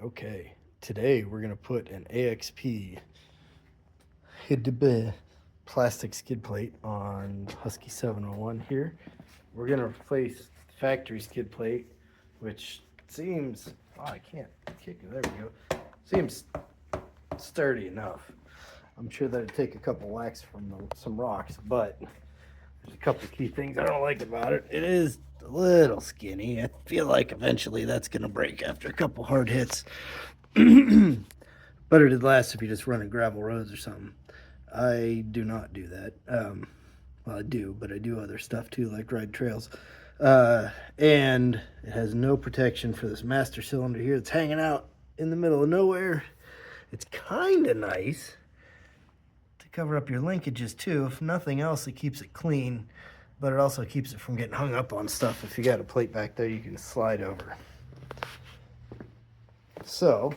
Okay, today we're going to put an AXP plastic skid plate on Husky 701 here. We're going to replace factory skid plate, which seems, oh, I can't kick it, there we go. Seems sturdy enough. I'm sure that it'd take a couple whacks from some rocks, but there's a couple key things I don't like about it. It is a little skinny. I feel like eventually that's going to break after a couple hard hits. Better to last if you just run in gravel roads or something. I do not do that. Well, I do, but I do other stuff too, like ride trails. And it has no protection for this master cylinder here. It's hanging out in the middle of nowhere. It's kind of nice to cover up your linkages too. If nothing else, it keeps it clean, but it also keeps it from getting hung up on stuff. If you got a plate back there, you can slide over. So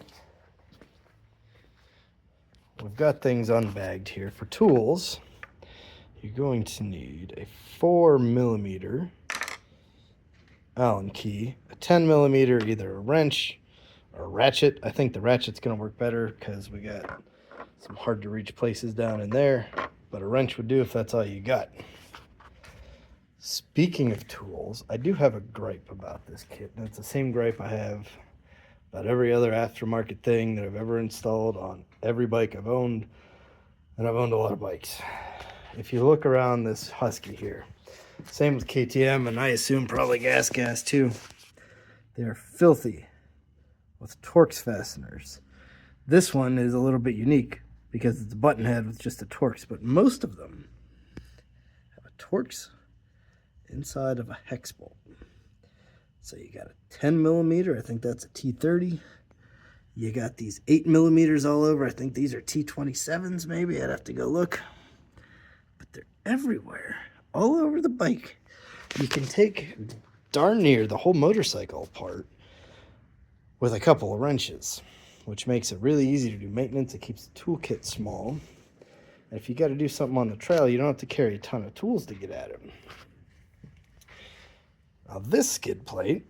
we've got things unbagged here. For tools, you're going to need a 4mm Allen key, a 10mm, either a wrench or a ratchet. I think the ratchet's going to work better because we got some hard to reach places down in there, but a wrench would do if that's all you got. Speaking of tools, I do have a gripe about this kit, and it's the same gripe I have about every other aftermarket thing that I've ever installed on every bike I've owned, and I've owned a lot of bikes. If you look around this Husky here, same with KTM, and I assume probably gas too, they're filthy with Torx fasteners. This one is a little bit unique because it's a button head with just a Torx, but most of them have a Torx inside of a hex bolt. So you got a 10mm, I think that's a T30. You got these 8mm all over. I think these are T27s maybe. I'd have to go look. But they're everywhere, all over the bike. You can take darn near the whole motorcycle apart with a couple of wrenches, which makes it really easy to do maintenance. It keeps the toolkit small. And if you got to do something on the trail, you don't have to carry a ton of tools to get at it. Now this skid plate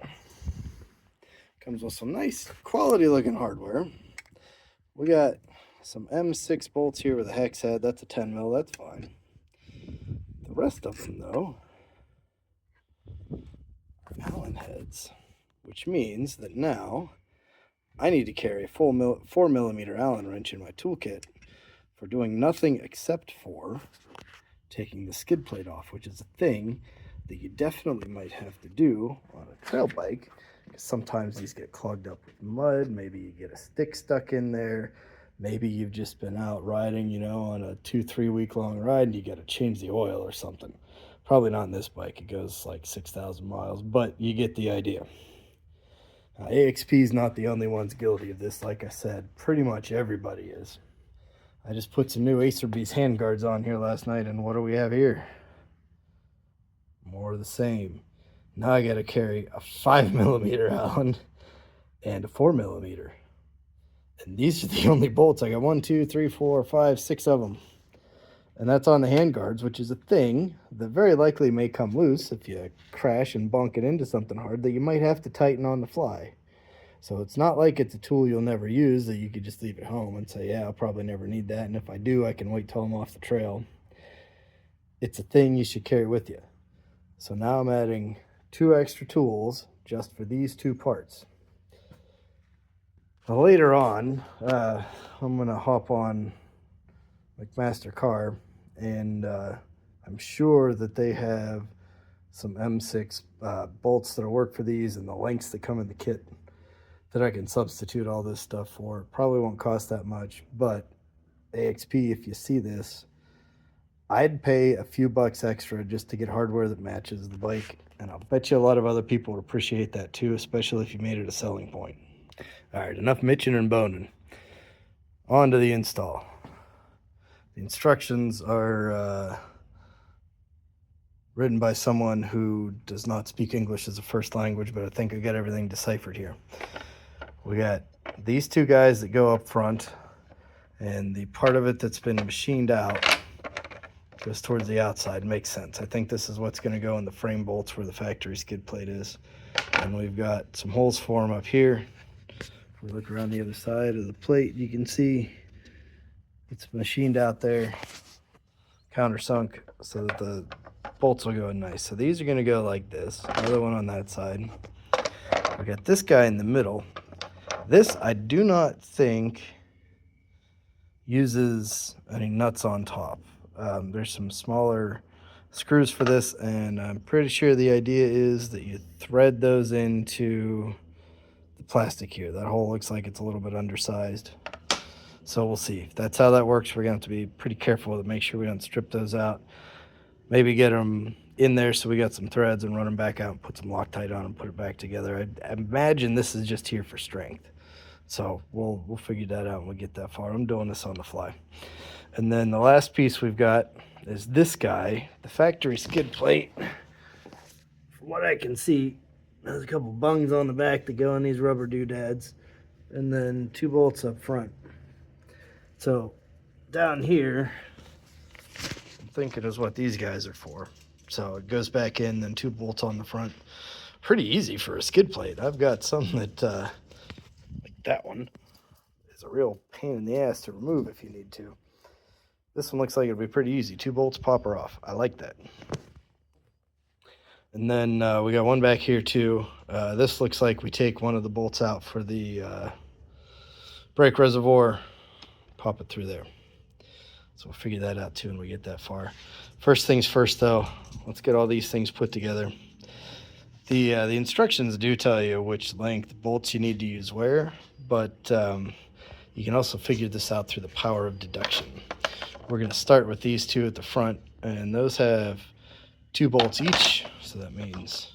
comes with some nice quality looking hardware. We got some M6 bolts here with a hex head. That's a 10mm, that's fine. The rest of them though are Allen heads, which means that now I need to carry a full 4mm Allen wrench in my toolkit for doing nothing except for taking the skid plate off, which is a thing that you definitely might have to do on a trail bike, because sometimes these get clogged up with mud. Maybe you get a stick stuck in there. Maybe you've just been out riding, on a 2-3 week long ride and you got to change the oil or something. Probably not in this bike. It goes like 6,000 miles, but you get the idea. AXP is not the only ones guilty of this. Like I said, pretty much everybody is. I just put some new Acer Beast handguards on here last night, and what do we have here? More of the same. Now I gotta carry a 5mm Allen and a 4mm. And these are the only bolts. I got 1, 2, 3, 4, 5, 6 of them. And that's on the handguards, which is a thing that very likely may come loose if you crash and bonk it into something hard that you might have to tighten on the fly. So it's not like it's a tool you'll never use that you could just leave at home and say, yeah, I'll probably never need that. And if I do, I can wait till I'm off the trail. It's a thing you should carry with you. So now I'm adding 2 extra tools just for these 2 parts. Now later on, I'm going to hop on McMaster Car, and I'm sure that they have some M6 bolts that'll work for these and the lengths that come in the kit that I can substitute all this stuff for. It probably won't cost that much, but AXP, if you see this, I'd pay a few bucks extra just to get hardware that matches the bike, and I'll bet you a lot of other people would appreciate that too, especially if you made it a selling point. All right, enough mitching and boning. On to the install. The instructions are written by someone who does not speak English as a first language, but I think I got everything deciphered here. We got these 2 guys that go up front, and the part of it that's been machined out goes towards the outside. Makes sense. I think this is what's going to go in the frame bolts where the factory skid plate is. And we've got some holes for them up here If we look around the other side of the plate, you can see it's machined out there, countersunk, so that the bolts will go in nice. So these are going to go like this. Another one on that side. We got this guy in the middle. This I do not think uses any nuts on top. There's some smaller screws for this, and I'm pretty sure the idea is that you thread those into the plastic here. That hole looks like it's a little bit undersized, so we'll see. If that's how that works, we're gonna have to be pretty careful to make sure we don't strip those out. Maybe get them in there so we got some threads and run them back out and put some Loctite on and put it back together. I imagine this is just here for strength, so we'll figure that out when we get that far. I'm doing this on the fly. And then the last piece we've got is this guy, the factory skid plate. From what I can see, there's a couple bungs on the back that go on these rubber doodads, and then 2 bolts up front. So down here, I'm thinking is what these guys are for. So it goes back in, then 2 bolts on the front. Pretty easy for a skid plate. I've got some that, like that one, is a real pain in the ass to remove if you need to. This one looks like it'll be pretty easy. 2 bolts, pop her off. I like that. And then we got one back here too. This looks like we take one of the bolts out for the brake reservoir, pop it through there. So we'll figure that out too when we get that far. First things first though, let's get all these things put together. The instructions do tell you which length bolts you need to use where, but you can also figure this out through the power of deduction. We're going to start with these 2 at the front, and those have 2 bolts each, so that means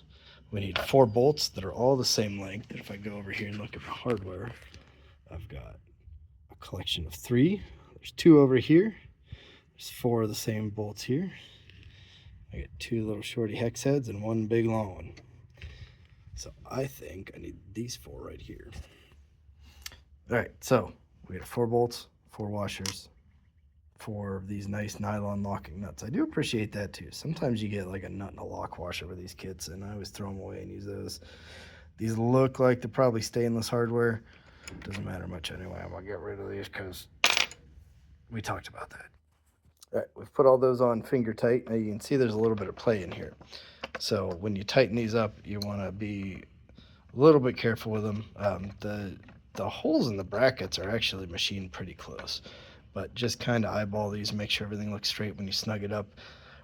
we need 4 bolts that are all the same length. And if I go over here and look at the hardware, I've got a collection of 3. There's 2 over here. There's 4 of the same bolts here. I got 2 little shorty hex heads and 1 big long one. So I think I need these 4 right here. All right, so we got 4 bolts, 4 washers, 4 of these nice nylon locking nuts. I do appreciate that too. Sometimes you get like a nut and a lock washer with these kits, and I always throw them away and use those. These look like they're probably stainless hardware. Doesn't matter much anyway. I'm gonna get rid of these because we talked about that. All right, we've put all those on finger tight. Now you can see there's a little bit of play in here. So when you tighten these up, you want to be a little bit careful with them. The holes in the brackets are actually machined pretty close, but just kind of eyeball these and make sure everything looks straight when you snug it up.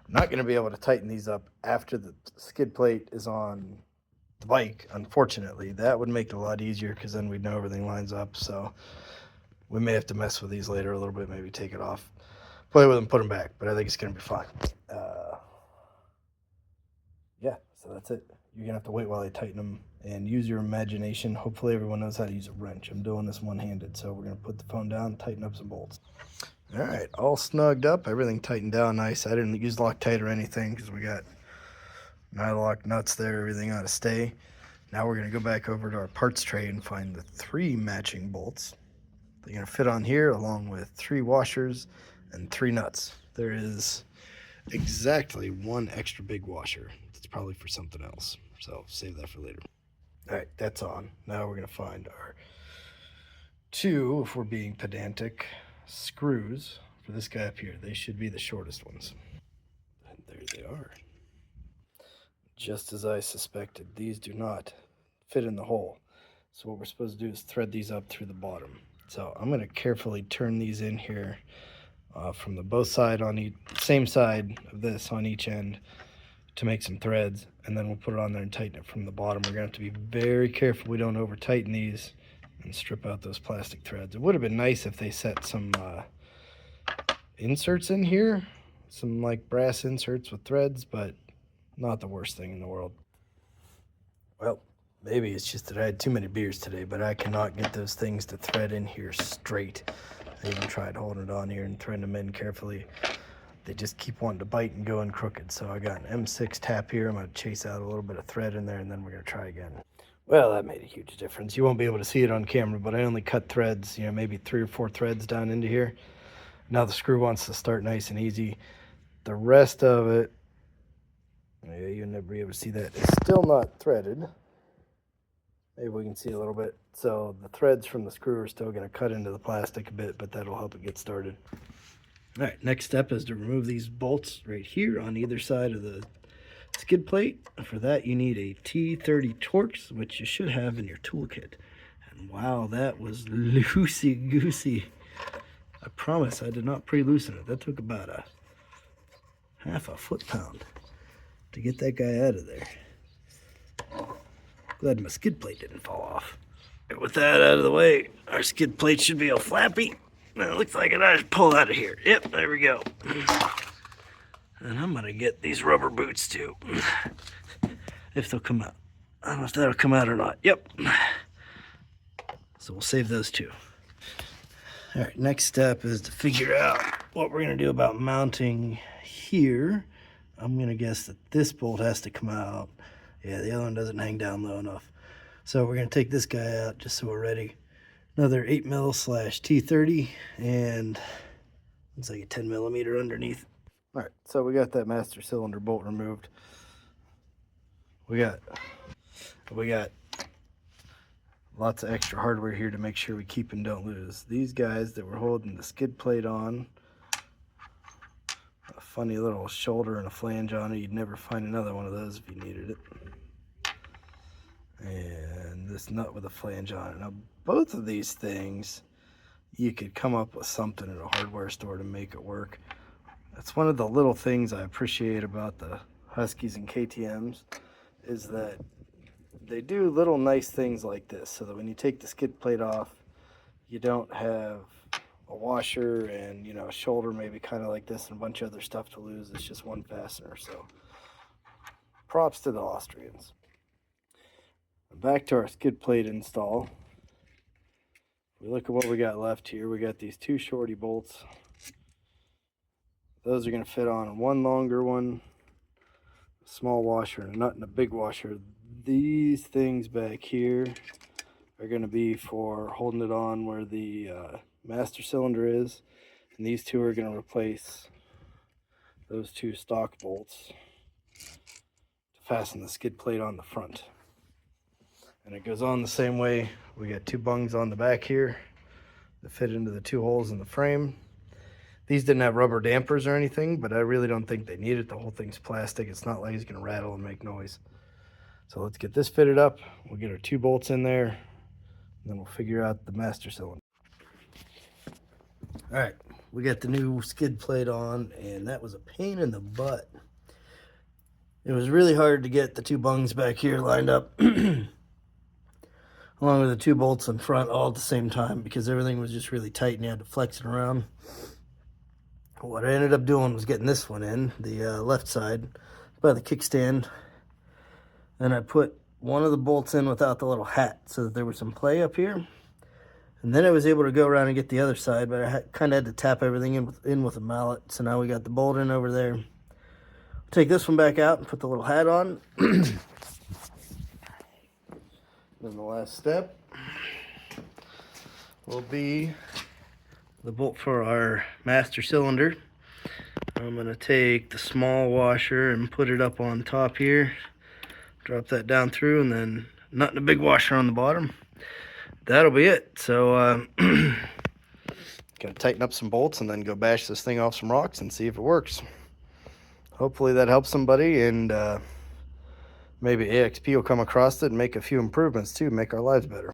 I'm not going to be able to tighten these up after the skid plate is on the bike, unfortunately. That would make it a lot easier because then we'd know everything lines up. So we may have to mess with these later a little bit, maybe take it off, play with them, put them back, but I think it's going to be fine. Yeah, so that's it. You're going to have to wait while I tighten them and use your imagination. Hopefully everyone knows how to use a wrench. I'm doing this one-handed, so we're going to put the phone down and tighten up some bolts. All right, all snugged up, everything tightened down nice. I didn't use Loctite or anything because we got nylock nuts there, everything ought to stay. Now we're going to go back over to our parts tray and find the 3 matching bolts. They're going to fit on here along with 3 washers and 3 nuts. There is exactly 1 extra big washer. It's probably for something else, so save that for later. All right, that's on. Now we're going to find our 2, if we're being pedantic, screws for this guy up here. They should be the shortest ones. And there they are. Just as I suspected, these do not fit in the hole. So what we're supposed to do is thread these up through the bottom. So I'm going to carefully turn these in here from the both side on each, same side of this on each end to make some threads, and then we'll put it on there and tighten it from the bottom. We're going to have to be very careful we don't over tighten these and strip out those plastic threads. It would have been nice if they set some inserts in here, some like brass inserts with threads, but not the worst thing in the world. Well, maybe it's just that I had too many beers today, but I cannot get those things to thread in here straight. I even tried holding it on here and trying to mend carefully. They just keep wanting to bite and go in crooked. So I got an M6 tap here. I'm going to chase out a little bit of thread in there, and then we're going to try again. Well, that made a huge difference. You won't be able to see it on camera, but I only cut threads, maybe 3 or 4 threads down into here. Now the screw wants to start nice and easy. The rest of it, yeah, you'll never be able to see that, it's still not threaded. Maybe we can see a little bit. So the threads from the screw are still going to cut into the plastic a bit, but that'll help it get started. All right, next step is to remove these bolts right here on either side of the skid plate. For that, you need a T30 Torx, which you should have in your toolkit. And wow, that was loosey-goosey. I promise I did not pre-loosen it. That took about a half a foot-pound to get that guy out of there. Glad my skid plate didn't fall off. And with that out of the way, our skid plate should be all flappy. It looks like it. I just pull out of here. Yep, there we go. And I'm gonna get these rubber boots too, if they'll come out. I don't know if that'll come out or not. Yep. So we'll save those two. All right, next step is to figure out what we're gonna do about mounting here. I'm gonna guess that this bolt has to come out. Yeah, the other one doesn't hang down low enough. So we're gonna take this guy out just so we're ready. Another 8mm/T30, and it's like a 10mm underneath. All right, so we got that master cylinder bolt removed. We got lots of extra hardware here to make sure we keep and don't lose. These guys that we're holding the skid plate on, a funny little shoulder and a flange on it. You'd never find another one of those if you needed it. And this nut with a flange on it. Now, both of these things, you could come up with something at a hardware store to make it work. That's one of the little things I appreciate about the Huskies and KTMs, is that they do little nice things like this, so that when you take the skid plate off, you don't have a washer and, you know, a shoulder maybe kind of like this and a bunch of other stuff to lose. It's just one fastener. So props to the Austrians. Back to our skid plate install. We look at what we got left here. We got these two shorty bolts. Those are going to fit on one longer one, a small washer, and a nut and a big washer. These things back here are going to be for holding it on where the master cylinder is, and these two are going to replace those two stock bolts to fasten the skid plate on the front. And it goes on the same way. We got two bungs on the back here that fit into the two holes in the frame. These didn't have rubber dampers or anything, but I really don't think they need it. The whole thing's plastic. It's not like it's going to rattle and make noise. So let's get this fitted up. We'll get our two bolts in there, and then we'll figure out the master cylinder. All right, we got the new skid plate on, and that was a pain in the butt. It was really hard to get the two bungs back here lined up along with the two bolts in front all at the same time, because everything was just really tight and you had to flex it around. What I ended up doing was getting this one in, the left side, by the kickstand. And I put one of the bolts in without the little hat so that there was some play up here. And then I was able to go around and get the other side, but I kind of had to tap everything in with a mallet. So now we got the bolt in over there. Take this one back out and put the little hat on. Then the last step will be the bolt for our master cylinder. I'm going to take the small washer and put it up on top here. Drop that down through, and then nut and a big washer on the bottom. That'll be it. So gonna tighten up some bolts and then go bash this thing off some rocks and see if it works. Hopefully that helps somebody, and maybe AXP will come across it and make a few improvements too, make our lives better.